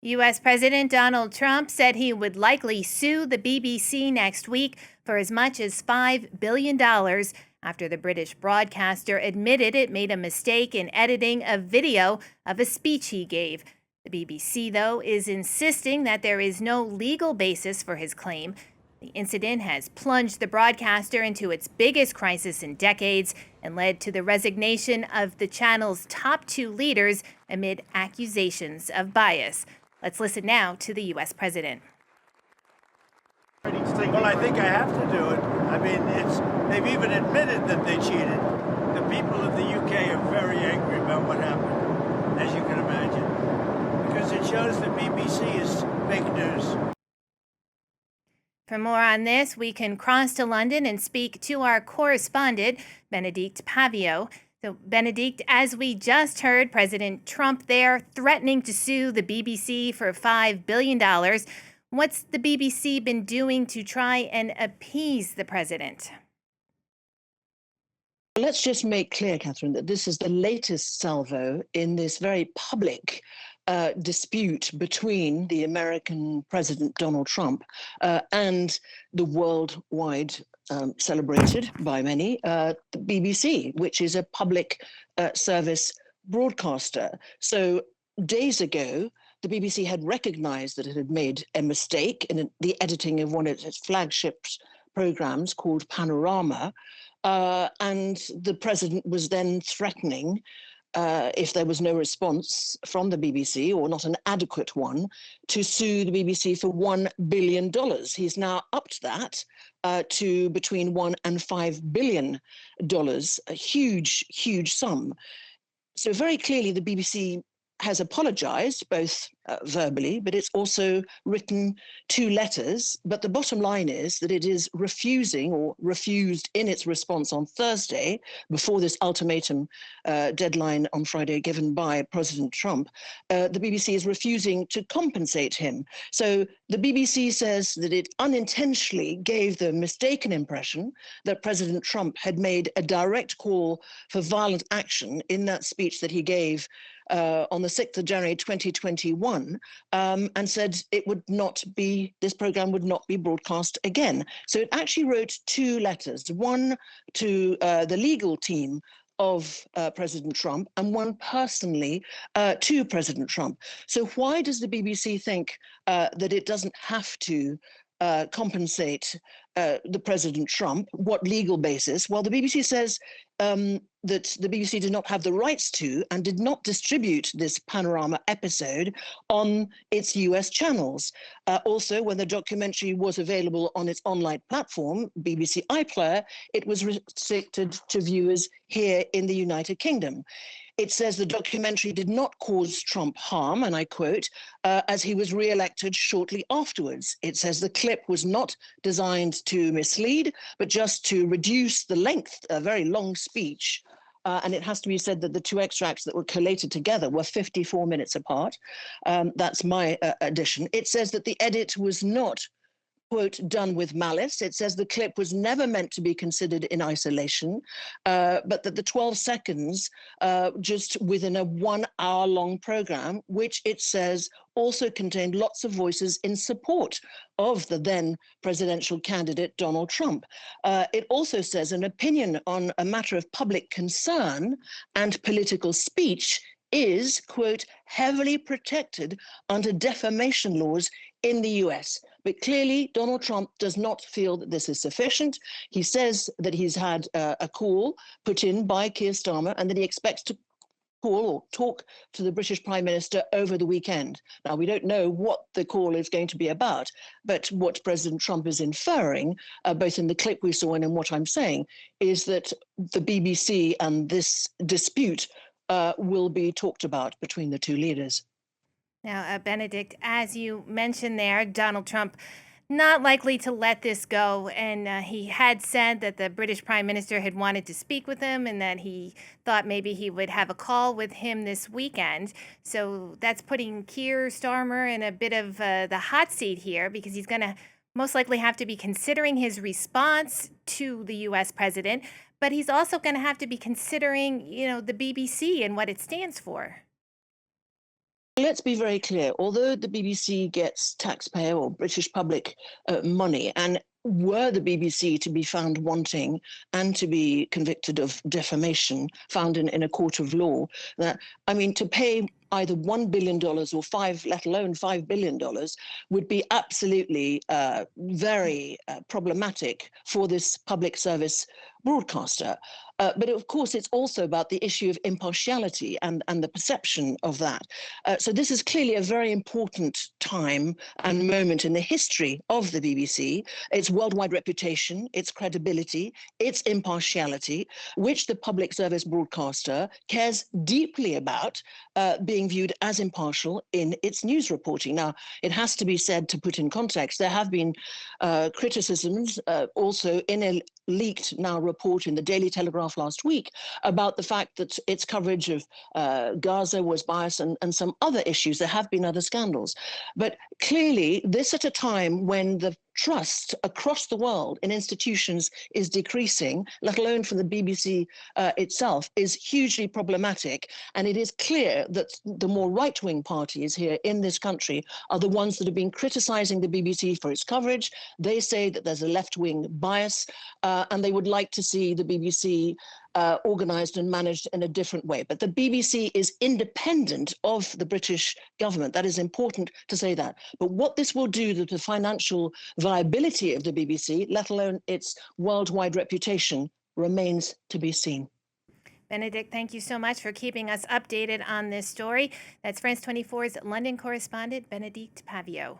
U.S. President Donald Trump said he would likely sue the BBC next week for as much as $5 billion after the British broadcaster admitted it made a mistake in editing a video of a speech he gave. The BBC, though, is insisting that there is no legal basis for his claim. The incident has plunged the broadcaster into its biggest crisis in decades and led to the resignation of the channel's top two leaders amid accusations of bias. Let's listen now to the U.S. president. Well, I think I have to do it. I mean, they've even admitted that they cheated. The people of the UK are very angry about what happened, as you can imagine, because it shows the BBC is fake news. For more on this, we can cross to London and speak to our correspondent, Bénédicte Paviot. So, Bénédicte, as we just heard, President Trump there threatening to sue the BBC for $5 billion. What's the BBC been doing to try and appease the president? Let's just make clear, Catherine, that this is the latest salvo in this very public dispute between the American President Donald Trump and the worldwide celebrated by many, the BBC, which is a public service broadcaster. So days ago, the BBC had recognized that it had made a mistake in the editing of one of its flagship programs called Panorama, and the president was then threatening, if there was no response from the BBC, or not an adequate one, to sue the BBC for $1 billion. He's now upped that to between $1 and $5 billion, a huge, huge sum. So very clearly the BBC has apologized, both verbally, but it's also written two letters. But the bottom line is that it is refusing, or refused in its response on Thursday, before this ultimatum deadline on Friday given by President Trump, the BBC is refusing to compensate him. So the BBC says that it unintentionally gave the mistaken impression that President Trump had made a direct call for violent action in that speech that he gave on the 6th of January 2021, and said it would not be, this program would not be broadcast again. So it actually wrote two letters, one to the legal team of President Trump and one personally to President Trump. So why does the BBC think that it doesn't have to compensate the President Trump? What legal basis? Well, the BBC says that the BBC did not have the rights to and did not distribute this Panorama episode on its US channels. Also, when the documentary was available on its online platform, BBC iPlayer, it was restricted to viewers here in the United Kingdom. It says the documentary did not cause Trump harm, and I quote, as he was re-elected shortly afterwards. It says the clip was not designed to mislead, but just to reduce the length, a very long speech. And it has to be said that the two extracts that were collated together were 54 minutes apart. That's my addition. It says that the edit was not, quote, done with malice. It says the clip was never meant to be considered in isolation, but that the 12 seconds just within a 1 hour long program, which it says also contained lots of voices in support of the then presidential candidate, Donald Trump. It also says an opinion on a matter of public concern and political speech is, quote, heavily protected under defamation laws in the US. But clearly, Donald Trump does not feel that this is sufficient. He says that he's had a call put in by Keir Starmer and that he expects to call or talk to the British Prime Minister over the weekend. Now, we don't know what the call is going to be about, but what President Trump is inferring, both in the clip we saw and in what I'm saying, is that the BBC and this dispute will be talked about between the two leaders. Now, Bénédicte, as you mentioned there, Donald Trump not likely to let this go. And he had said that the British Prime Minister had wanted to speak with him and that he thought maybe he would have a call with him this weekend. So that's putting Keir Starmer in a bit of the hot seat here, because he's going to most likely have to be considering his response to the U.S. president, but he's also going to have to be considering, the BBC and what it stands for. Let's be very clear. Although the BBC gets taxpayer or British public money, and were the BBC to be found wanting and to be convicted of defamation, found in a court of law, that, I mean, to pay either $1 billion or let alone $5 billion, would be absolutely very problematic for this public service broadcaster. But of course, it's also about the issue of impartiality and the perception of that. So this is clearly a very important time and moment in the history of the BBC, its worldwide reputation, its credibility, its impartiality, which the public service broadcaster cares deeply about being viewed as impartial in its news reporting. Now, it has to be said, to put in context, there have been criticisms also in a leaked now report in the Daily Telegraph last week about the fact that its coverage of Gaza was biased and some other issues. There have been other scandals. But clearly, this at a time when the trust across the world in institutions is decreasing, let alone from the BBC itself, is hugely problematic. And it is clear that the more right-wing parties here in this country are the ones that have been criticizing the BBC for its coverage. They say that there's a left-wing bias, and they would like to see the BBC organized and managed in a different way. But the BBC is independent of the British government. That is important to say that. But what this will do to the financial viability of the BBC, let alone its worldwide reputation, remains to be seen. Bénédicte, thank you so much for keeping us updated on this story. That's France 24's London correspondent, Bénédicte Paviot.